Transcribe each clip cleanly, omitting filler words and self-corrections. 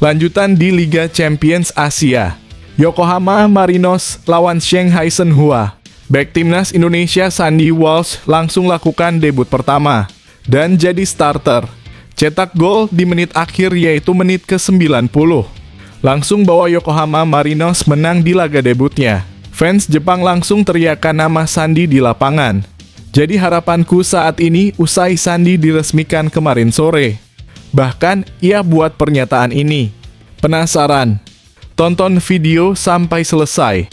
Lanjutan di Liga Champions Asia. Yokohama Marinos lawan Shanghai Shenhua. Bek timnas Indonesia Sandy Walsh langsung lakukan debut pertama dan jadi starter. Cetak gol di menit akhir yaitu menit ke-90. Langsung bawa Yokohama Marinos menang di laga debutnya. Fans Jepang langsung teriakan nama Sandy di lapangan. Jadi harapanku saat ini usai Sandy diresmikan kemarin sore. Bahkan ia buat pernyataan ini. Penasaran? Tonton video sampai selesai.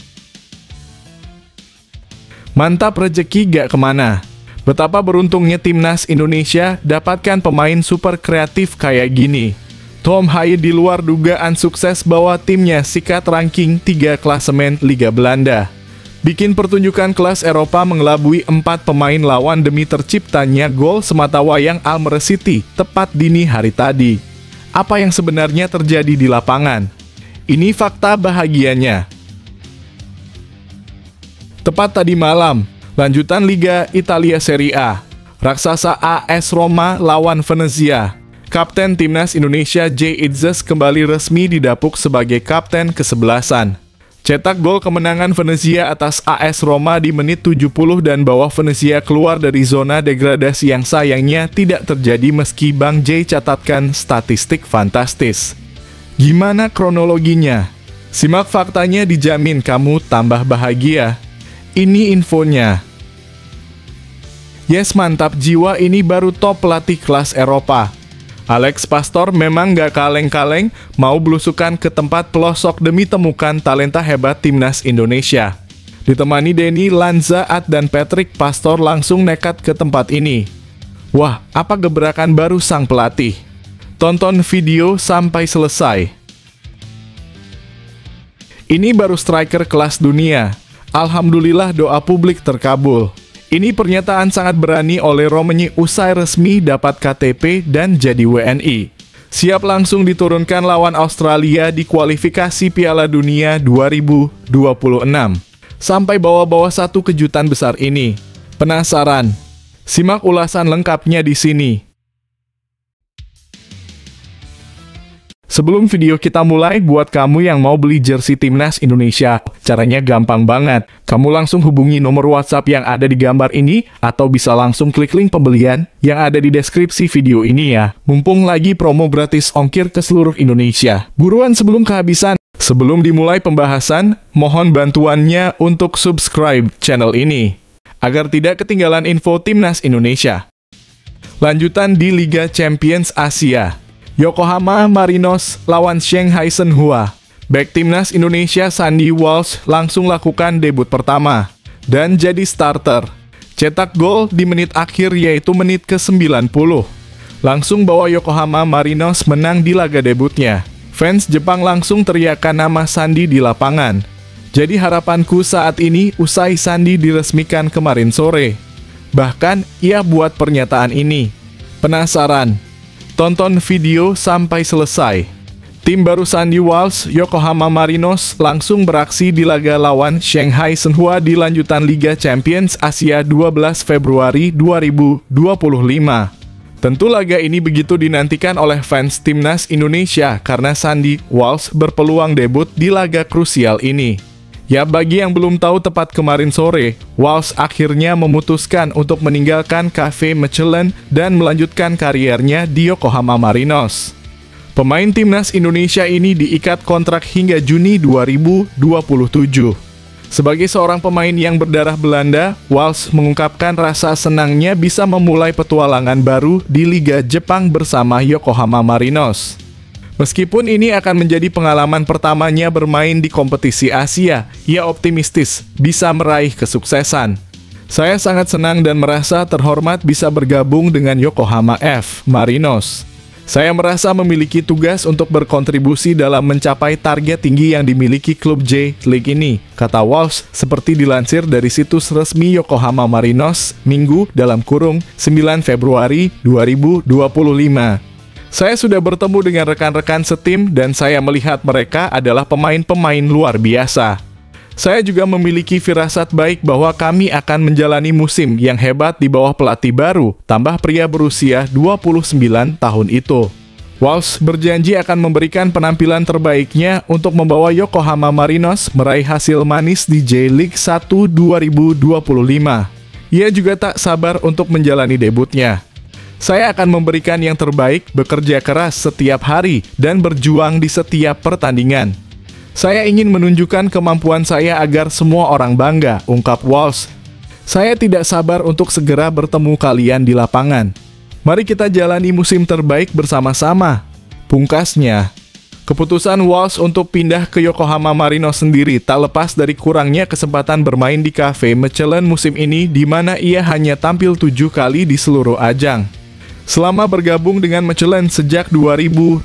Mantap, rezeki gak kemana. Betapa beruntungnya timnas Indonesia dapatkan pemain super kreatif kayak gini. Tom Haye di luar dugaan sukses bawa timnya sikat ranking 3 klasemen Liga Belanda. Bikin pertunjukan kelas Eropa mengelabui 4 pemain lawan demi terciptanya gol sematawayang Almere City tepat dini hari tadi. Apa yang sebenarnya terjadi di lapangan? Ini fakta bahagianya. Tepat tadi malam, lanjutan Liga Italia Serie A. Raksasa AS Roma lawan Venezia. Kapten timnas Indonesia J. Itzes kembali resmi didapuk sebagai kapten ke-11. Cetak gol kemenangan Venezia atas AS Roma di menit 70 dan bawa Venezia keluar dari zona degradasi yang sayangnya tidak terjadi meski Bang J catatkan statistik fantastis. Gimana kronologinya? Simak faktanya, dijamin kamu tambah bahagia. Ini infonya. Yes, mantap jiwa, ini baru top pelatih kelas Eropa. Alex Pastor memang gak kaleng-kaleng mau belusukan ke tempat pelosok demi temukan talenta hebat timnas Indonesia. Ditemani Denny Lanzaat dan Patrick, Pastor langsung nekat ke tempat ini. Wah, apa gebrakan baru sang pelatih? Tonton video sampai selesai. Ini baru striker kelas dunia. Alhamdulillah doa publik terkabul. Ini pernyataan sangat berani oleh Romani usai resmi dapat KTP dan jadi WNI. Siap langsung diturunkan lawan Australia di kualifikasi Piala Dunia 2026. Sampai bawa-bawa satu kejutan besar ini. Penasaran? Simak ulasan lengkapnya di sini. Sebelum video kita mulai, buat kamu yang mau beli jersey timnas Indonesia, caranya gampang banget. Kamu langsung hubungi nomor WhatsApp yang ada di gambar ini, atau bisa langsung klik link pembelian yang ada di deskripsi video ini ya. Mumpung lagi promo gratis ongkir ke seluruh Indonesia. Buruan sebelum kehabisan. Sebelum dimulai pembahasan, mohon bantuannya untuk subscribe channel ini, agar tidak ketinggalan info timnas Indonesia. Lanjutan di Liga Champions Asia. Yokohama Marinos lawan Shanghai Shenhua. Bek timnas Indonesia Sandy Walsh langsung lakukan debut pertama dan jadi starter. Cetak gol di menit akhir yaitu menit ke-90. Langsung bawa Yokohama Marinos menang di laga debutnya. Fans Jepang langsung teriakan nama Sandy di lapangan. Jadi harapanku saat ini usai Sandy diresmikan kemarin sore. Bahkan ia buat pernyataan ini. Penasaran? Tonton video sampai selesai. Tim baru Sandy Walsh, Yokohama Marinos, langsung beraksi di laga lawan Shanghai Shenhua di lanjutan Liga Champions Asia 12 Februari 2025. Tentu laga ini begitu dinantikan oleh fans timnas Indonesia karena Sandy Walsh berpeluang debut di laga krusial ini. Ya, bagi yang belum tahu, tepat kemarin sore, Walsh akhirnya memutuskan untuk meninggalkan Cafe Mechelen dan melanjutkan kariernya di Yokohama Marinos. Pemain timnas Indonesia ini diikat kontrak hingga Juni 2027. Sebagai seorang pemain yang berdarah Belanda, Walsh mengungkapkan rasa senangnya bisa memulai petualangan baru di Liga Jepang bersama Yokohama Marinos. Meskipun ini akan menjadi pengalaman pertamanya bermain di kompetisi Asia, ia optimistis bisa meraih kesuksesan. Saya sangat senang dan merasa terhormat bisa bergabung dengan Yokohama F. Marinos. Saya merasa memiliki tugas untuk berkontribusi dalam mencapai target tinggi yang dimiliki klub J League ini, kata Walsh seperti dilansir dari situs resmi Yokohama Marinos, Minggu (9 Februari 2025). Saya sudah bertemu dengan rekan-rekan setim dan saya melihat mereka adalah pemain-pemain luar biasa. Saya juga memiliki firasat baik bahwa kami akan menjalani musim yang hebat di bawah pelatih baru, tambah pria berusia 29 tahun itu. Walsh berjanji akan memberikan penampilan terbaiknya untuk membawa Yokohama Marinos meraih hasil manis di J-League 1 2025. Ia juga tak sabar untuk menjalani debutnya. Saya akan memberikan yang terbaik, bekerja keras setiap hari, dan berjuang di setiap pertandingan. Saya ingin menunjukkan kemampuan saya agar semua orang bangga, ungkap Walsh. Saya tidak sabar untuk segera bertemu kalian di lapangan. Mari kita jalani musim terbaik bersama-sama, pungkasnya. Keputusan Walsh untuk pindah ke Yokohama Marinos sendiri tak lepas dari kurangnya kesempatan bermain di Cafe Mechelen musim ini, di mana ia hanya tampil 7 kali di seluruh ajang. Selama bergabung dengan Mechelen sejak 2020,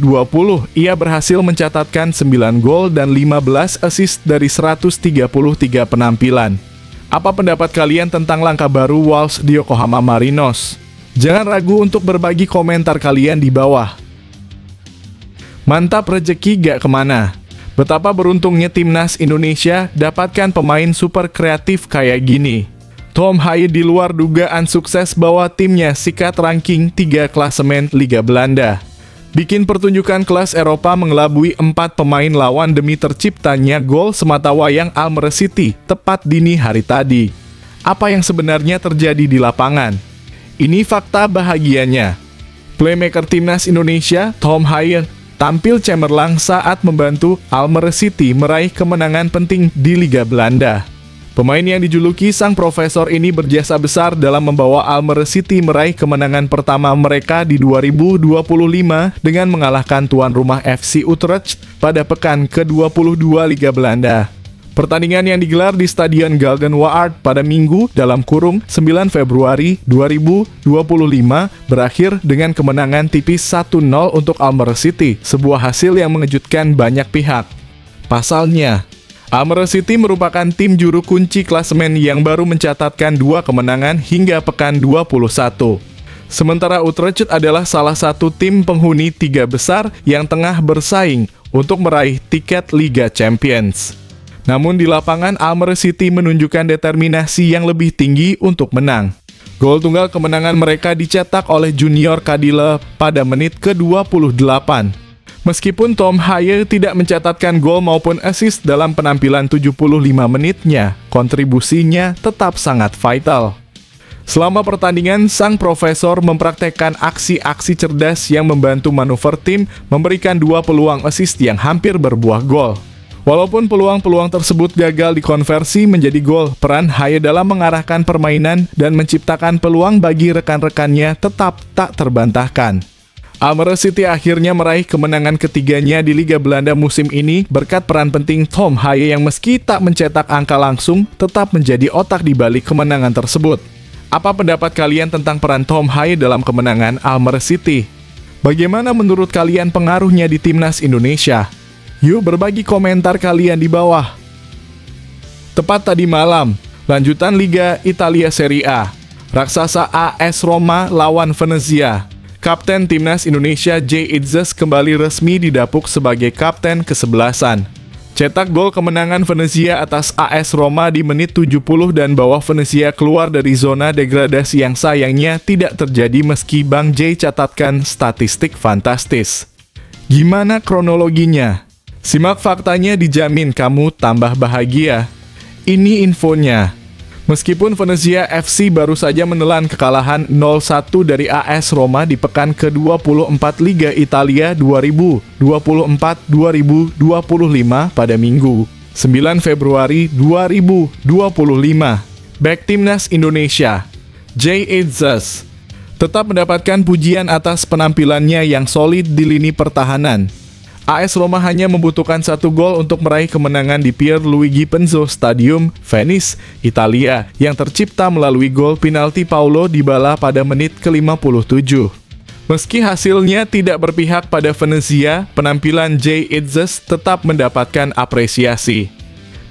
ia berhasil mencatatkan 9 gol dan 15 assist dari 133 penampilan. Apa pendapat kalian tentang langkah baru Walsh di Yokohama Marinos? Jangan ragu untuk berbagi komentar kalian di bawah. Mantap, rejeki gak kemana. Betapa beruntungnya timnas Indonesia dapatkan pemain super kreatif kayak gini. Tom Haye di luar dugaan sukses bawa timnya sikat ranking 3 klasemen Liga Belanda. Bikin pertunjukan kelas Eropa mengelabui 4 pemain lawan demi terciptanya gol sematawayang Almere City tepat dini hari tadi. Apa yang sebenarnya terjadi di lapangan? Ini fakta bahagianya. Playmaker timnas Indonesia, Tom Haye, tampil cemerlang saat membantu Almere City meraih kemenangan penting di Liga Belanda. Pemain yang dijuluki sang profesor ini berjasa besar dalam membawa Almere City meraih kemenangan pertama mereka di 2025 dengan mengalahkan tuan rumah FC Utrecht pada pekan ke-22 Liga Belanda. Pertandingan yang digelar di Stadion Galgenwaard pada Minggu dalam kurung 9 Februari 2025 berakhir dengan kemenangan tipis 1-0 untuk Almere City, sebuah hasil yang mengejutkan banyak pihak. Pasalnya, Almere City merupakan tim juru kunci klasemen yang baru mencatatkan 2 kemenangan hingga pekan 21. Sementara Utrecht adalah salah satu tim penghuni 3 besar yang tengah bersaing untuk meraih tiket Liga Champions. Namun di lapangan Almere City menunjukkan determinasi yang lebih tinggi untuk menang. Gol tunggal kemenangan mereka dicetak oleh Junior Kadile pada menit ke-28. Meskipun Tom Haye tidak mencatatkan gol maupun assist dalam penampilan 75 menitnya, kontribusinya tetap sangat vital. Selama pertandingan, sang profesor mempraktekkan aksi-aksi cerdas yang membantu manuver tim memberikan 2 peluang assist yang hampir berbuah gol. Walaupun peluang-peluang tersebut gagal dikonversi menjadi gol, peran Haye dalam mengarahkan permainan dan menciptakan peluang bagi rekan-rekannya tetap tak terbantahkan. Almere City akhirnya meraih kemenangan ketiganya di Liga Belanda musim ini berkat peran penting Tom Haye yang meski tak mencetak angka langsung, tetap menjadi otak di balik kemenangan tersebut. Apa pendapat kalian tentang peran Tom Haye dalam kemenangan Almere City? Bagaimana menurut kalian pengaruhnya di timnas Indonesia? Yuk berbagi komentar kalian di bawah. Tepat tadi malam, lanjutan Liga Italia Serie A. Raksasa AS Roma lawan Venezia. Kapten timnas Indonesia Jay Itzes kembali resmi didapuk sebagai kapten kesebelasan. Cetak gol kemenangan Venezia atas AS Roma di menit 70 dan bawa Venezia keluar dari zona degradasi yang sayangnya tidak terjadi meski Bang Jay catatkan statistik fantastis. Gimana kronologinya? Simak faktanya, dijamin kamu tambah bahagia. Ini infonya. Meskipun Venezia FC baru saja menelan kekalahan 0-1 dari AS Roma di pekan ke-24 Liga Italia 2024-2025 pada Minggu, 9 Februari 2025. Bek timnas Indonesia, Jay Itzes, tetap mendapatkan pujian atas penampilannya yang solid di lini pertahanan. AS Roma hanya membutuhkan 1 gol untuk meraih kemenangan di Pierluigi Penzo Stadium, Venice, Italia, yang tercipta melalui gol penalti Paulo Dybala pada menit ke-57. Meski hasilnya tidak berpihak pada Venezia, penampilan Jay Itzes tetap mendapatkan apresiasi.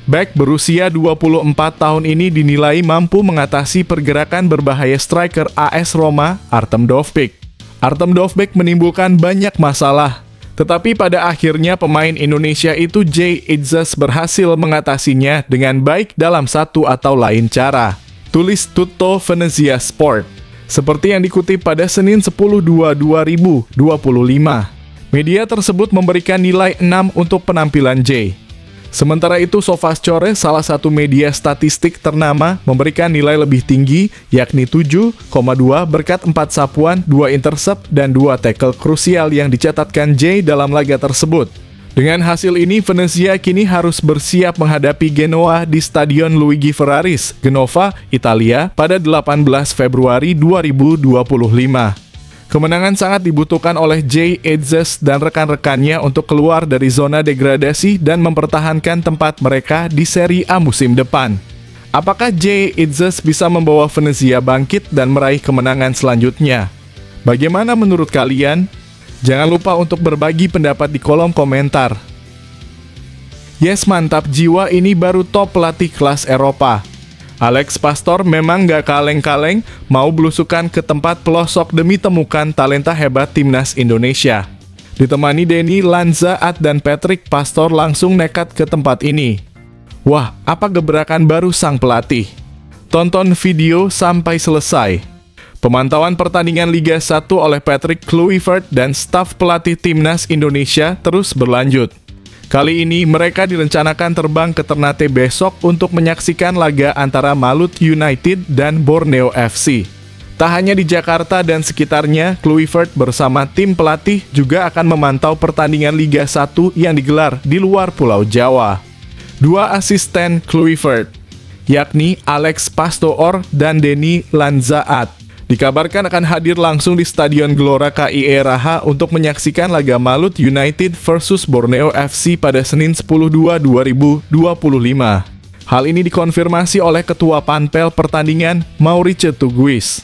Bek berusia 24 tahun ini dinilai mampu mengatasi pergerakan berbahaya striker AS Roma, Artem Dovbyk. Artem Dovbyk menimbulkan banyak masalah, tetapi pada akhirnya pemain Indonesia itu Jay Itzes berhasil mengatasinya dengan baik dalam satu atau lain cara. Tulis Tutto Venezia Sport. Seperti yang dikutip pada Senin 10/2/2025. Media tersebut memberikan nilai 6 untuk penampilan Jay. Sementara itu, SofaScore, salah satu media statistik ternama, memberikan nilai lebih tinggi, yakni 7,2 berkat 4 sapuan, 2 intercept, dan 2 tackle krusial yang dicatatkan Jay dalam laga tersebut. Dengan hasil ini, Venezia kini harus bersiap menghadapi Genoa di Stadion Luigi Ferraris, Genova, Italia, pada 18 Februari 2025. Kemenangan sangat dibutuhkan oleh Jay Etzes dan rekan-rekannya untuk keluar dari zona degradasi dan mempertahankan tempat mereka di Serie A musim depan. Apakah Jay Etzes bisa membawa Venezia bangkit dan meraih kemenangan selanjutnya? Bagaimana menurut kalian? Jangan lupa untuk berbagi pendapat di kolom komentar. Yes, mantap jiwa, ini baru top pelatih kelas Eropa. Alex Pastor memang gak kaleng-kaleng, mau belusukan ke tempat pelosok demi temukan talenta hebat timnas Indonesia. Ditemani Denny Lanzaat dan Patrick, Pastor langsung nekat ke tempat ini. Wah, apa gebrakan baru sang pelatih? Tonton video sampai selesai. Pemantauan pertandingan Liga 1 oleh Patrick Kluivert dan staf pelatih timnas Indonesia terus berlanjut. Kali ini mereka direncanakan terbang ke Ternate besok untuk menyaksikan laga antara Malut United dan Borneo FC. Tak hanya di Jakarta dan sekitarnya, Kluivert bersama tim pelatih juga akan memantau pertandingan Liga 1 yang digelar di luar Pulau Jawa. Dua asisten Kluivert, yakni Alex Pastor dan Denny Lanzaat, dikabarkan akan hadir langsung di Stadion Gelora KIE Raha untuk menyaksikan laga Malut United versus Borneo FC pada Senin 10/2/2025. Hal ini dikonfirmasi oleh Ketua Panpel Pertandingan, Maurice Tuguis.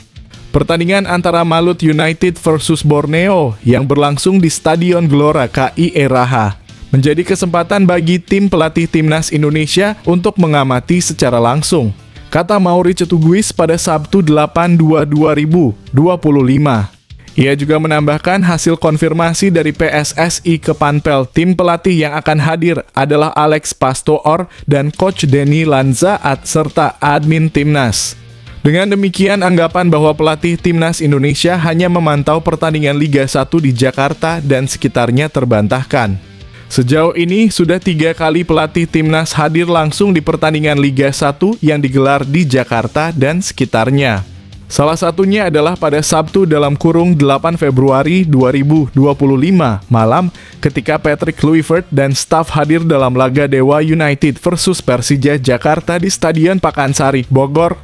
Pertandingan antara Malut United versus Borneo yang berlangsung di Stadion Gelora KIE Raha menjadi kesempatan bagi tim pelatih timnas Indonesia untuk mengamati secara langsung, kata Maurice Tuguis pada Sabtu 8/2/2025. Ia juga menambahkan hasil konfirmasi dari PSSI ke Panpel. Tim pelatih yang akan hadir adalah Alex Pastor dan Coach Denny Lanzaat serta admin timnas. Dengan demikian, anggapan bahwa pelatih timnas Indonesia hanya memantau pertandingan Liga 1 di Jakarta dan sekitarnya terbantahkan. Sejauh ini, sudah 3 kali pelatih timnas hadir langsung di pertandingan Liga 1 yang digelar di Jakarta dan sekitarnya. Salah satunya adalah pada Sabtu (8 Februari 2025) malam ketika Patrick Kluivert dan staf hadir dalam laga Dewa United versus Persija Jakarta di Stadion Pakansari, Bogor.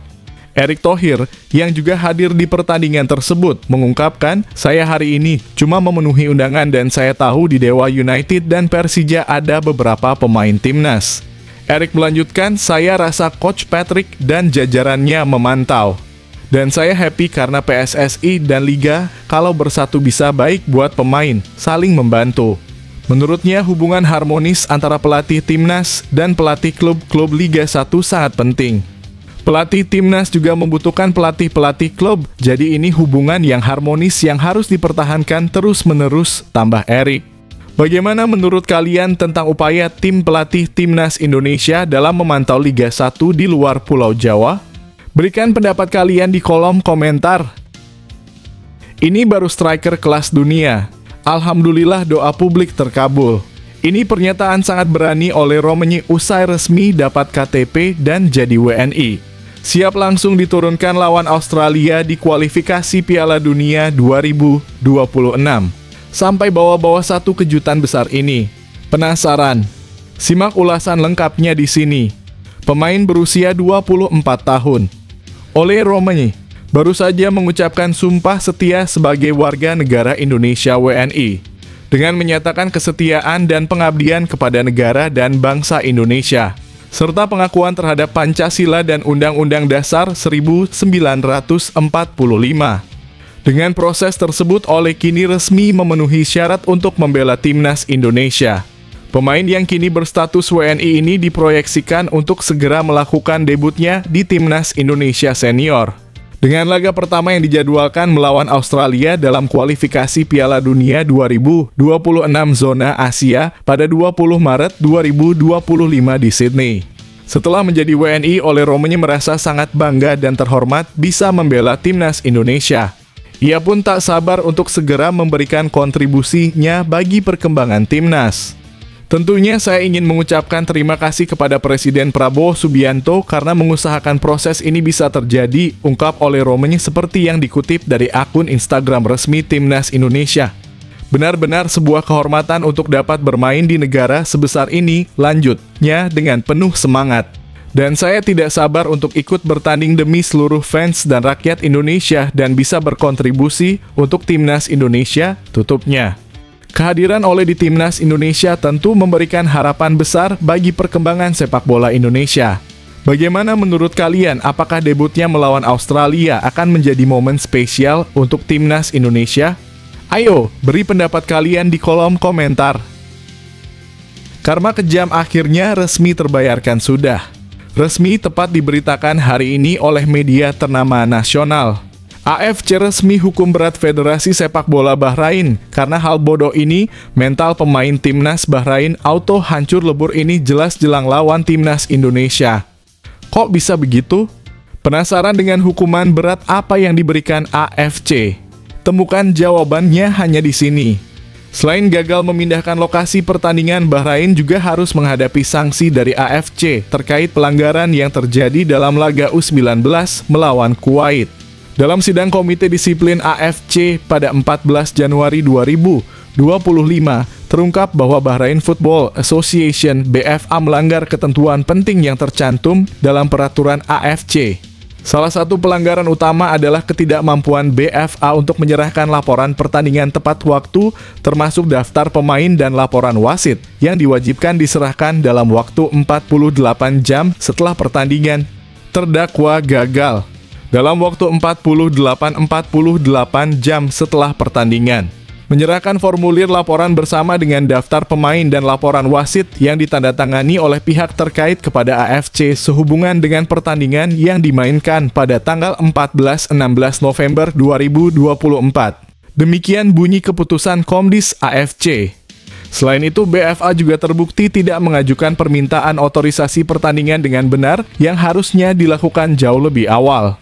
Erick Thohir, yang juga hadir di pertandingan tersebut, mengungkapkan, "Saya hari ini cuma memenuhi undangan dan saya tahu di Dewa United dan Persija ada beberapa pemain timnas." Erick melanjutkan, "Saya rasa Coach Patrick dan jajarannya memantau. Dan saya happy karena PSSI dan Liga kalau bersatu bisa baik buat pemain, saling membantu." Menurutnya, hubungan harmonis antara pelatih timnas dan pelatih klub-klub Liga 1 sangat penting. Pelatih timnas juga membutuhkan pelatih-pelatih klub, jadi ini hubungan yang harmonis yang harus dipertahankan terus-menerus, tambah Erick. Bagaimana menurut kalian tentang upaya tim pelatih timnas Indonesia dalam memantau Liga 1 di luar Pulau Jawa? Berikan pendapat kalian di kolom komentar. Ini baru striker kelas dunia. Alhamdulillah doa publik terkabul. Ini pernyataan sangat berani oleh Romani usai resmi dapat KTP dan jadi WNI. Siap langsung diturunkan lawan Australia di kualifikasi Piala Dunia 2026. Sampai bawa-bawa satu kejutan besar ini. Penasaran? Simak ulasan lengkapnya di sini. Pemain berusia 24 tahun. Ole Romani baru saja mengucapkan sumpah setia sebagai warga negara Indonesia WNI. Dengan menyatakan kesetiaan dan pengabdian kepada negara dan bangsa Indonesia, serta pengakuan terhadap Pancasila dan Undang-Undang Dasar 1945. Dengan proses tersebut, Ole kini resmi memenuhi syarat untuk membela timnas Indonesia. Pemain yang kini berstatus WNI ini diproyeksikan untuk segera melakukan debutnya di timnas Indonesia senior. Dengan laga pertama yang dijadwalkan melawan Australia dalam kualifikasi Piala Dunia 2026 zona Asia pada 20 Maret 2025 di Sydney. Setelah menjadi WNI, Ole Romani merasa sangat bangga dan terhormat bisa membela timnas Indonesia. Ia pun tak sabar untuk segera memberikan kontribusinya bagi perkembangan timnas. Tentunya saya ingin mengucapkan terima kasih kepada Presiden Prabowo Subianto karena mengusahakan proses ini bisa terjadi, ungkap oleh Romanya seperti yang dikutip dari akun Instagram resmi Timnas Indonesia. Benar-benar sebuah kehormatan untuk dapat bermain di negara sebesar ini, lanjutnya dengan penuh semangat. Dan saya tidak sabar untuk ikut bertanding demi seluruh fans dan rakyat Indonesia dan bisa berkontribusi untuk Timnas Indonesia, tutupnya. Kehadiran Ole di Timnas Indonesia tentu memberikan harapan besar bagi perkembangan sepak bola Indonesia. Bagaimana menurut kalian, apakah debutnya melawan Australia akan menjadi momen spesial untuk Timnas Indonesia? Ayo, beri pendapat kalian di kolom komentar. Karma kejam akhirnya resmi terbayarkan sudah. Resmi tepat diberitakan hari ini oleh media ternama nasional. AFC resmi hukum berat Federasi Sepak Bola Bahrain. Karena hal bodoh ini, mental pemain Timnas Bahrain auto hancur lebur ini jelas jelang lawan Timnas Indonesia. Kok bisa begitu? Penasaran dengan hukuman berat apa yang diberikan AFC? Temukan jawabannya hanya di sini. Selain gagal memindahkan lokasi pertandingan, Bahrain juga harus menghadapi sanksi dari AFC terkait pelanggaran yang terjadi dalam laga U19 melawan Kuwait. Dalam sidang Komite Disiplin AFC pada 14 Januari 2025, terungkap bahwa Bahrain Football Association (BFA) melanggar ketentuan penting yang tercantum dalam peraturan AFC. Salah satu pelanggaran utama adalah ketidakmampuan BFA untuk menyerahkan laporan pertandingan tepat waktu, termasuk daftar pemain dan laporan wasit, yang diwajibkan diserahkan dalam waktu 48 jam setelah pertandingan. Terdakwa gagal dalam waktu 48 jam setelah pertandingan menyerahkan formulir laporan bersama dengan daftar pemain dan laporan wasit yang ditandatangani oleh pihak terkait kepada AFC sehubungan dengan pertandingan yang dimainkan pada tanggal 14-16 November 2024. Demikian bunyi keputusan Komdis AFC. Selain itu, BFA juga terbukti tidak mengajukan permintaan otorisasi pertandingan dengan benar yang harusnya dilakukan jauh lebih awal.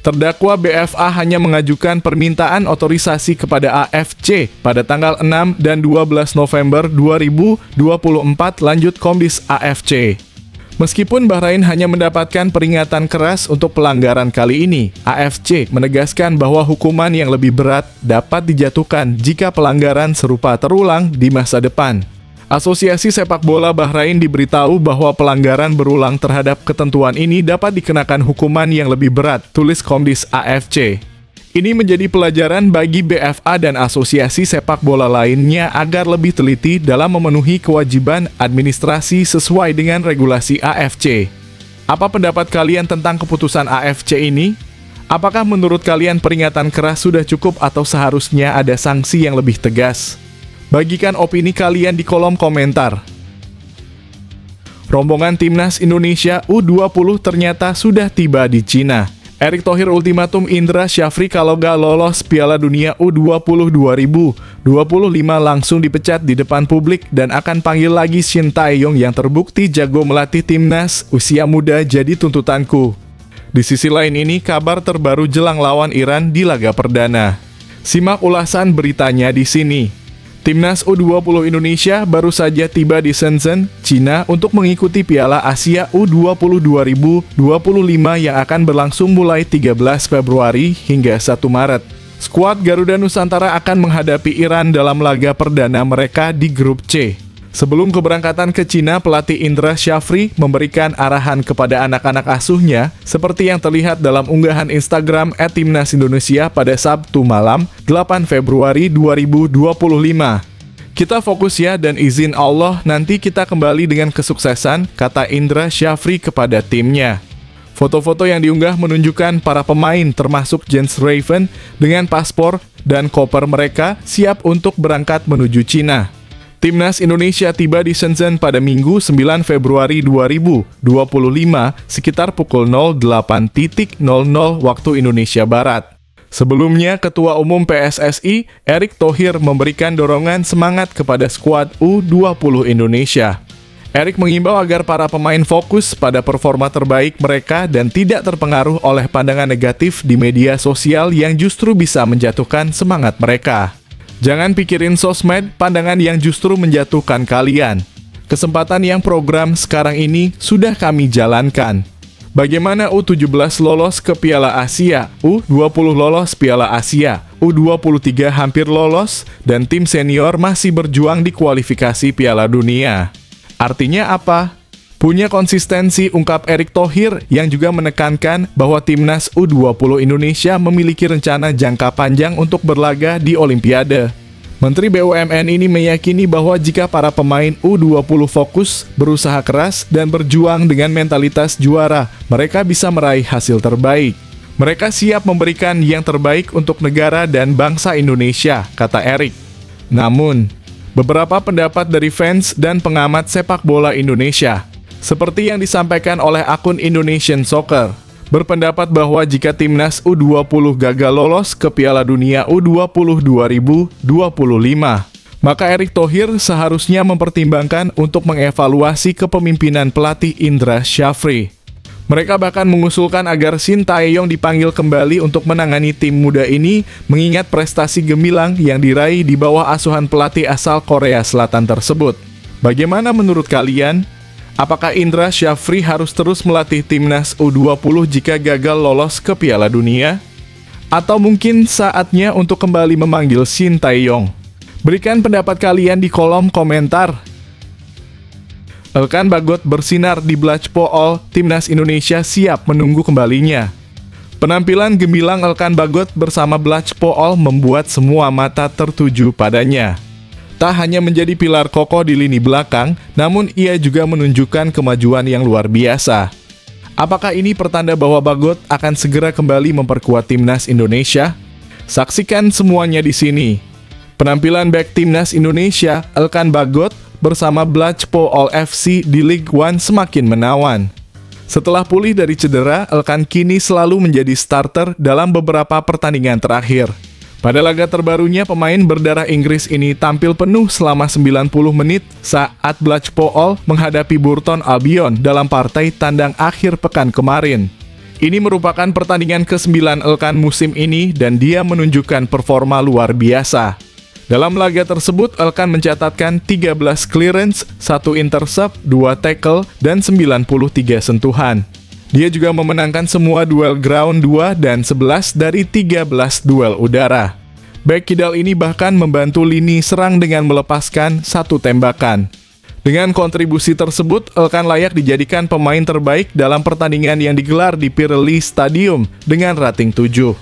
Terdakwa BFA hanya mengajukan permintaan otorisasi kepada AFC pada tanggal 6 dan 12 November 2024, lanjut Komdis AFC. Meskipun Bahrain hanya mendapatkan peringatan keras untuk pelanggaran kali ini, AFC menegaskan bahwa hukuman yang lebih berat dapat dijatuhkan jika pelanggaran serupa terulang di masa depan. Asosiasi Sepak Bola Bahrain diberitahu bahwa pelanggaran berulang terhadap ketentuan ini dapat dikenakan hukuman yang lebih berat, tulis Komdis AFC. Ini menjadi pelajaran bagi BFA dan asosiasi sepak bola lainnya agar lebih teliti dalam memenuhi kewajiban administrasi sesuai dengan regulasi AFC. Apa pendapat kalian tentang keputusan AFC ini? Apakah menurut kalian peringatan keras sudah cukup atau seharusnya ada sanksi yang lebih tegas? Bagikan opini kalian di kolom komentar. Rombongan Timnas Indonesia U20 ternyata sudah tiba di Cina. Erick Thohir ultimatum Indra Syafri kalau gak lolos Piala Dunia U20 2025 langsung dipecat di depan publik dan akan panggil lagi Shin Tae-yong yang terbukti jago melatih timnas, usia muda jadi tuntutanku. Di sisi lain ini, kabar terbaru jelang lawan Iran di laga perdana. Simak ulasan beritanya di sini. Timnas U20 Indonesia baru saja tiba di Shenzhen, Cina untuk mengikuti Piala Asia U20 2025 yang akan berlangsung mulai 13 Februari hingga 1 Maret. Skuad Garuda Nusantara akan menghadapi Iran dalam laga perdana mereka di grup C. Sebelum keberangkatan ke Cina, pelatih Indra Syafri memberikan arahan kepada anak-anak asuhnya seperti yang terlihat dalam unggahan Instagram @timnasindonesia pada Sabtu malam 8 Februari 2025. Kita fokus ya dan izin Allah nanti kita kembali dengan kesuksesan, kata Indra Syafri kepada timnya. Foto-foto yang diunggah menunjukkan para pemain termasuk Jens Raven dengan paspor dan koper mereka siap untuk berangkat menuju Cina. Timnas Indonesia tiba di Shenzhen pada Minggu 9 Februari 2025 sekitar pukul 08.00 waktu Indonesia Barat. Sebelumnya, Ketua Umum PSSI, Erick Thohir memberikan dorongan semangat kepada skuad U20 Indonesia. Erik mengimbau agar para pemain fokus pada performa terbaik mereka dan tidak terpengaruh oleh pandangan negatif di media sosial yang justru bisa menjatuhkan semangat mereka. Jangan pikirin sosmed, pandangan yang justru menjatuhkan kalian. Kesempatan yang program sekarang ini sudah kami jalankan. Bagaimana U17 lolos ke Piala Asia, U20 lolos Piala Asia, U23 hampir lolos, dan tim senior masih berjuang di kualifikasi Piala Dunia. Artinya apa? Punya konsistensi, ungkap Erick Thohir yang juga menekankan bahwa timnas U20 Indonesia memiliki rencana jangka panjang untuk berlaga di Olimpiade. Menteri BUMN ini meyakini bahwa jika para pemain U20 fokus, berusaha keras, dan berjuang dengan mentalitas juara, mereka bisa meraih hasil terbaik. Mereka siap memberikan yang terbaik untuk negara dan bangsa Indonesia, kata Erick. Namun, beberapa pendapat dari fans dan pengamat sepak bola Indonesia, seperti yang disampaikan oleh akun Indonesian Soccer, berpendapat bahwa jika timnas U20 gagal lolos ke Piala Dunia U20 2025, maka Erick Thohir seharusnya mempertimbangkan untuk mengevaluasi kepemimpinan pelatih Indra Syafri. Mereka bahkan mengusulkan agar Shin Tae-yong dipanggil kembali untuk menangani tim muda ini, mengingat prestasi gemilang yang diraih di bawah asuhan pelatih asal Korea Selatan tersebut. Bagaimana menurut kalian? Apakah Indra Syafri harus terus melatih timnas U20 jika gagal lolos ke Piala Dunia? Atau mungkin saatnya untuk kembali memanggil Shin Tae-yong? Berikan pendapat kalian di kolom komentar. Elkan Bagot bersinar di Blachpool, timnas Indonesia siap menunggu kembalinya. Penampilan gemilang Elkan Bagot bersama Blachpool membuat semua mata tertuju padanya. Tak hanya menjadi pilar kokoh di lini belakang, namun ia juga menunjukkan kemajuan yang luar biasa. Apakah ini pertanda bahwa Bagot akan segera kembali memperkuat timnas Indonesia? Saksikan semuanya di sini. Penampilan bek timnas Indonesia, Elkan Bagot, bersama Blachpool FC di Ligue 1 semakin menawan. Setelah pulih dari cedera, Elkan kini selalu menjadi starter dalam beberapa pertandingan terakhir. Pada laga terbarunya, pemain berdarah Inggris ini tampil penuh selama 90 menit saat Blachpool menghadapi Burton Albion dalam partai tandang akhir pekan kemarin. Ini merupakan pertandingan ke-9 Elkan musim ini dan dia menunjukkan performa luar biasa. Dalam laga tersebut, Elkan mencatatkan 13 clearance, 1 intercept, 2 tackle, dan 93 sentuhan. Dia juga memenangkan semua duel ground 2 dan 11 dari 13 duel udara. Bek kidal ini bahkan membantu lini serang dengan melepaskan 1 tembakan. Dengan kontribusi tersebut, Elkan layak dijadikan pemain terbaik dalam pertandingan yang digelar di Pirelli Stadium dengan rating 7.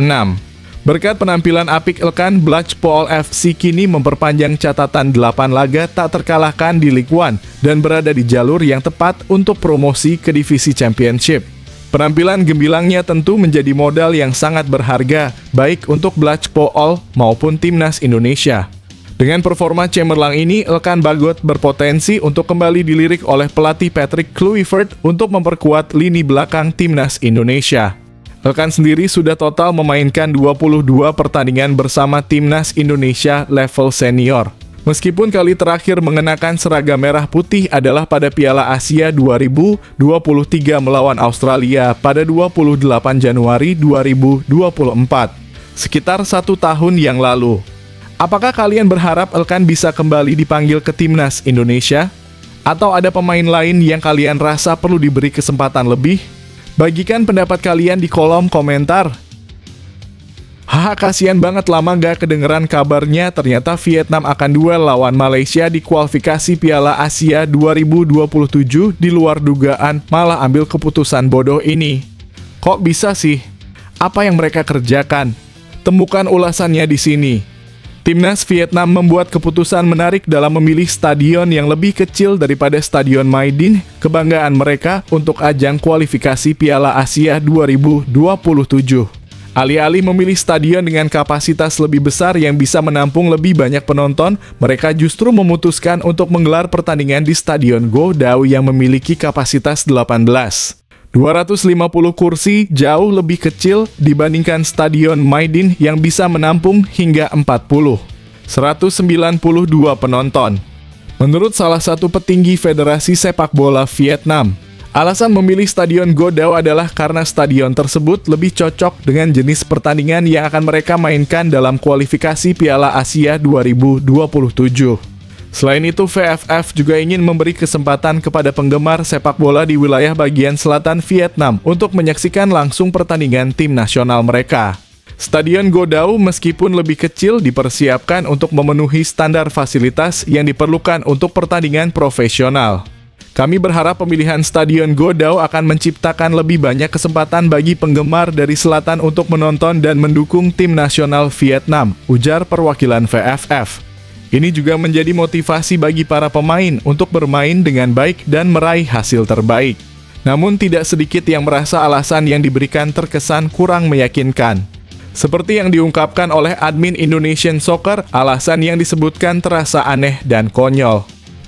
6. Berkat penampilan apik Elkan, Blachpool FC kini memperpanjang catatan 8 laga tak terkalahkan di Ligue 1 dan berada di jalur yang tepat untuk promosi ke divisi Championship. Penampilan gembilangnya tentu menjadi modal yang sangat berharga, baik untuk Blachpool maupun timnas Indonesia. Dengan performa cemerlang ini, Elkan Bagot berpotensi untuk kembali dilirik oleh pelatih Patrick Kluivert untuk memperkuat lini belakang timnas Indonesia. Elkan sendiri sudah total memainkan 22 pertandingan bersama timnas Indonesia level senior. Meskipun kali terakhir mengenakan seragam merah putih adalah pada Piala Asia 2023 melawan Australia pada 28 Januari 2024, sekitar 1 tahun yang lalu. Apakah kalian berharap Elkan bisa kembali dipanggil ke timnas Indonesia? Atau ada pemain lain yang kalian rasa perlu diberi kesempatan lebih? Bagikan pendapat kalian di kolom komentar. Haha, kasihan banget lama gak kedengeran kabarnya, ternyata Vietnam akan duel lawan Malaysia di kualifikasi Piala Asia 2027 di luar dugaan, malah ambil keputusan bodoh ini. Kok bisa sih? Apa yang mereka kerjakan? Temukan ulasannya di sini. Timnas Vietnam membuat keputusan menarik dalam memilih stadion yang lebih kecil daripada Stadion Maidin, kebanggaan mereka untuk ajang kualifikasi Piala Asia 2027. Alih-alih memilih stadion dengan kapasitas lebih besar yang bisa menampung lebih banyak penonton, mereka justru memutuskan untuk menggelar pertandingan di Stadion Go Dao yang memiliki kapasitas 18. 250 kursi jauh lebih kecil dibandingkan Stadion Maidin yang bisa menampung hingga 192 penonton. Menurut salah satu petinggi Federasi Sepak Bola Vietnam, alasan memilih Stadion Go Dao adalah karena stadion tersebut lebih cocok dengan jenis pertandingan yang akan mereka mainkan dalam kualifikasi Piala Asia 2027. Selain itu, VFF juga ingin memberi kesempatan kepada penggemar sepak bola di wilayah bagian selatan Vietnam untuk menyaksikan langsung pertandingan tim nasional mereka. Stadion Go Dao meskipun lebih kecil dipersiapkan untuk memenuhi standar fasilitas yang diperlukan untuk pertandingan profesional. Kami berharap pemilihan Stadion Go Dao akan menciptakan lebih banyak kesempatan bagi penggemar dari selatan untuk menonton dan mendukung tim nasional Vietnam, ujar perwakilan VFF. Ini juga menjadi motivasi bagi para pemain untuk bermain dengan baik dan meraih hasil terbaik. Namun tidak sedikit yang merasa alasan yang diberikan terkesan kurang meyakinkan. Seperti yang diungkapkan oleh admin Indonesian Soccer, alasan yang disebutkan terasa aneh dan konyol.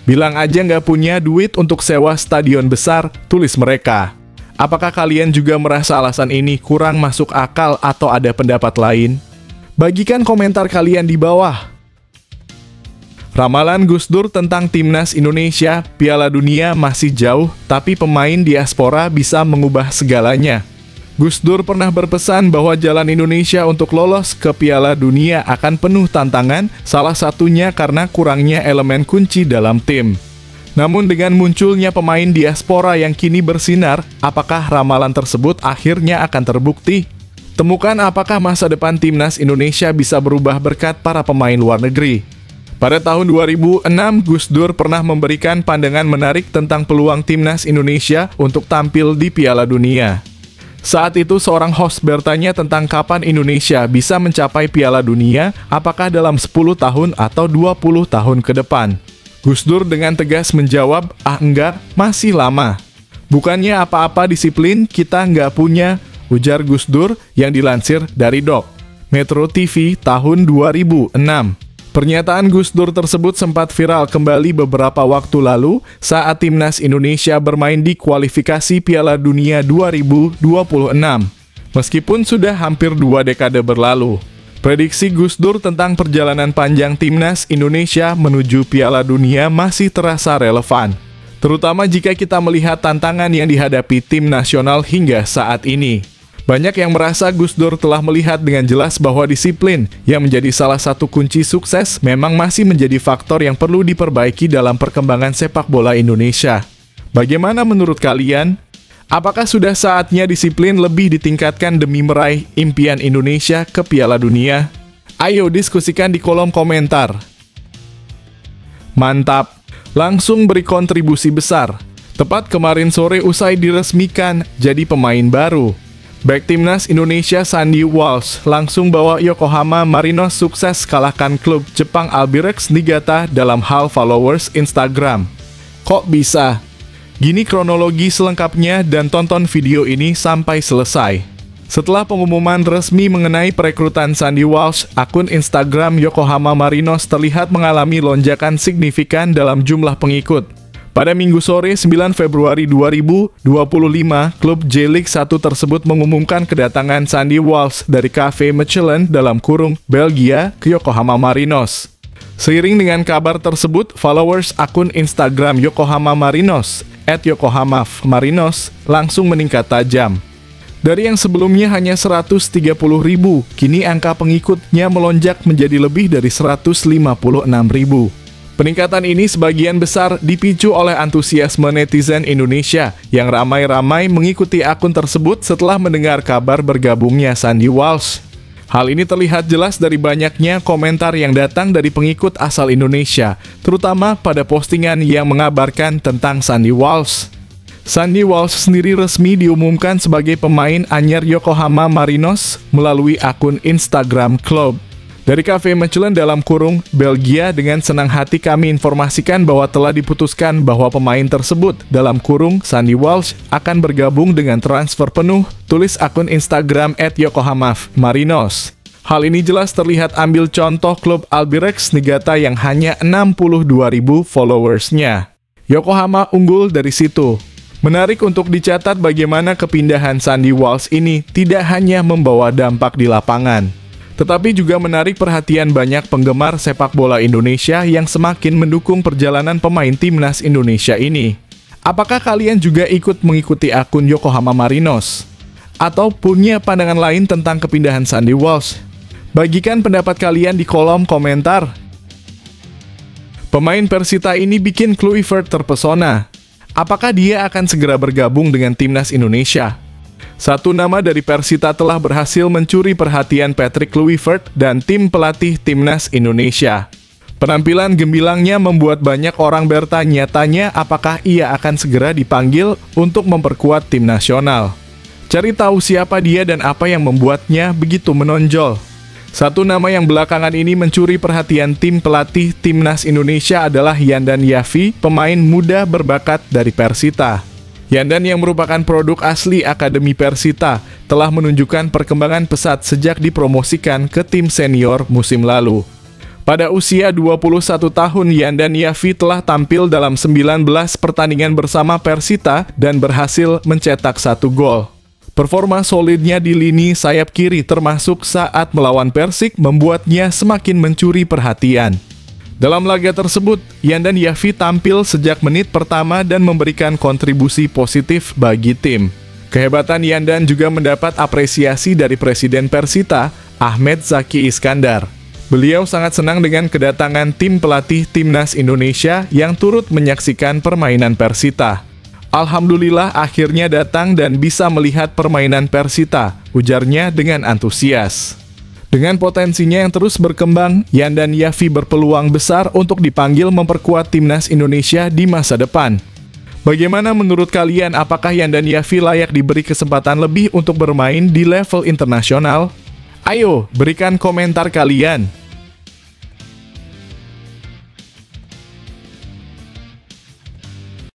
Bilang aja nggak punya duit untuk sewa stadion besar, tulis mereka. Apakah kalian juga merasa alasan ini kurang masuk akal atau ada pendapat lain? Bagikan komentar kalian di bawah. Ramalan Gus Dur tentang Timnas Indonesia, Piala Dunia masih jauh, tapi pemain diaspora bisa mengubah segalanya. Gus Dur pernah berpesan bahwa jalan Indonesia untuk lolos ke Piala Dunia akan penuh tantangan, salah satunya karena kurangnya elemen kunci dalam tim. Namun dengan munculnya pemain diaspora yang kini bersinar, apakah ramalan tersebut akhirnya akan terbukti? Temukan apakah masa depan Timnas Indonesia bisa berubah berkat para pemain luar negeri. Pada tahun 2006, Gus Dur pernah memberikan pandangan menarik tentang peluang Timnas Indonesia untuk tampil di Piala Dunia. Saat itu seorang host bertanya tentang kapan Indonesia bisa mencapai Piala Dunia, apakah dalam 10 tahun atau 20 tahun ke depan. Gus Dur dengan tegas menjawab, enggak, masih lama. Bukannya apa-apa disiplin kita nggak punya, ujar Gus Dur yang dilansir dari DOK Metro TV tahun 2006. Pernyataan Gus Dur tersebut sempat viral kembali beberapa waktu lalu saat Timnas Indonesia bermain di kualifikasi Piala Dunia 2026. Meskipun sudah hampir 2 dekade berlalu, prediksi Gus Dur tentang perjalanan panjang Timnas Indonesia menuju Piala Dunia masih terasa relevan, terutama jika kita melihat tantangan yang dihadapi tim nasional hingga saat ini. Banyak yang merasa Gus Dur telah melihat dengan jelas bahwa disiplin yang menjadi salah satu kunci sukses memang masih menjadi faktor yang perlu diperbaiki dalam perkembangan sepak bola Indonesia. Bagaimana menurut kalian? Apakah sudah saatnya disiplin lebih ditingkatkan demi meraih impian Indonesia ke Piala Dunia? Ayo diskusikan di kolom komentar. Mantap! Langsung beri kontribusi besar. Tepat kemarin sore usai diresmikan jadi pemain baru. Bek Timnas Indonesia Sandy Walsh langsung bawa Yokohama Marinos sukses kalahkan klub Jepang Albirex Niigata dalam hal followers Instagram. Kok bisa? Gini kronologi selengkapnya dan tonton video ini sampai selesai. Setelah pengumuman resmi mengenai perekrutan Sandy Walsh, akun Instagram Yokohama Marinos terlihat mengalami lonjakan signifikan dalam jumlah pengikut. Pada Minggu sore 9 Februari 2025, klub J-League 1 tersebut mengumumkan kedatangan Sandy Walsh dari Cafe Mechelen dalam kurung Belgia ke Yokohama Marinos. Seiring dengan kabar tersebut, followers akun Instagram Yokohama Marinos @YokohamaMarinos langsung meningkat tajam. Dari yang sebelumnya hanya 130.000, kini angka pengikutnya melonjak menjadi lebih dari 156.000. Peningkatan ini sebagian besar dipicu oleh antusiasme netizen Indonesia yang ramai-ramai mengikuti akun tersebut setelah mendengar kabar bergabungnya Sandy Walsh. Hal ini terlihat jelas dari banyaknya komentar yang datang dari pengikut asal Indonesia, terutama pada postingan yang mengabarkan tentang Sandy Walsh. Sandy Walsh sendiri resmi diumumkan sebagai pemain anyar Yokohama Marinos melalui akun Instagram klub. Dari Cafe Mechelen dalam kurung Belgia, dengan senang hati kami informasikan bahwa telah diputuskan bahwa pemain tersebut dalam kurung Sandy Walsh akan bergabung dengan transfer penuh, tulis akun Instagram @YokohamaMarinos. Hal ini jelas terlihat ambil contoh klub Albirex Niigata yang hanya 62.000 followersnya. Yokohama unggul dari situ. Menarik untuk dicatat bagaimana kepindahan Sandy Walsh ini tidak hanya membawa dampak di lapangan, tetapi juga menarik perhatian banyak penggemar sepak bola Indonesia yang semakin mendukung perjalanan pemain timnas Indonesia ini. Apakah kalian juga ikut mengikuti akun Yokohama Marinos? Atau punya pandangan lain tentang kepindahan Sandy Walsh? Bagikan pendapat kalian di kolom komentar. Pemain Persita ini bikin Kluivert terpesona. Apakah dia akan segera bergabung dengan timnas Indonesia? Satu nama dari Persita telah berhasil mencuri perhatian Patrick Kluivert dan tim pelatih timnas Indonesia. Penampilan gembilangnya membuat banyak orang bertanya-tanya apakah ia akan segera dipanggil untuk memperkuat tim nasional. Cari tahu siapa dia dan apa yang membuatnya begitu menonjol. Satu nama yang belakangan ini mencuri perhatian tim pelatih timnas Indonesia adalah Yandan Yafi, pemain muda berbakat dari Persita. Yandan yang merupakan produk asli Akademi Persita telah menunjukkan perkembangan pesat sejak dipromosikan ke tim senior musim lalu. Pada usia 21 tahun, Yandan Yafi telah tampil dalam 19 pertandingan bersama Persita dan berhasil mencetak 1 gol. Performa solidnya di lini sayap kiri termasuk saat melawan Persik membuatnya semakin mencuri perhatian. Dalam laga tersebut, Yandan Yafi tampil sejak menit pertama dan memberikan kontribusi positif bagi tim. Kehebatan Yandan juga mendapat apresiasi dari Presiden Persita, Ahmed Zaki Iskandar. Beliau sangat senang dengan kedatangan tim pelatih timnas Indonesia yang turut menyaksikan permainan Persita. Alhamdulillah akhirnya datang dan bisa melihat permainan Persita, ujarnya dengan antusias. Dengan potensinya yang terus berkembang, Yandan Yafi berpeluang besar untuk dipanggil memperkuat timnas Indonesia di masa depan. Bagaimana menurut kalian, apakah Yandan Yafi layak diberi kesempatan lebih untuk bermain di level internasional? Ayo, berikan komentar kalian.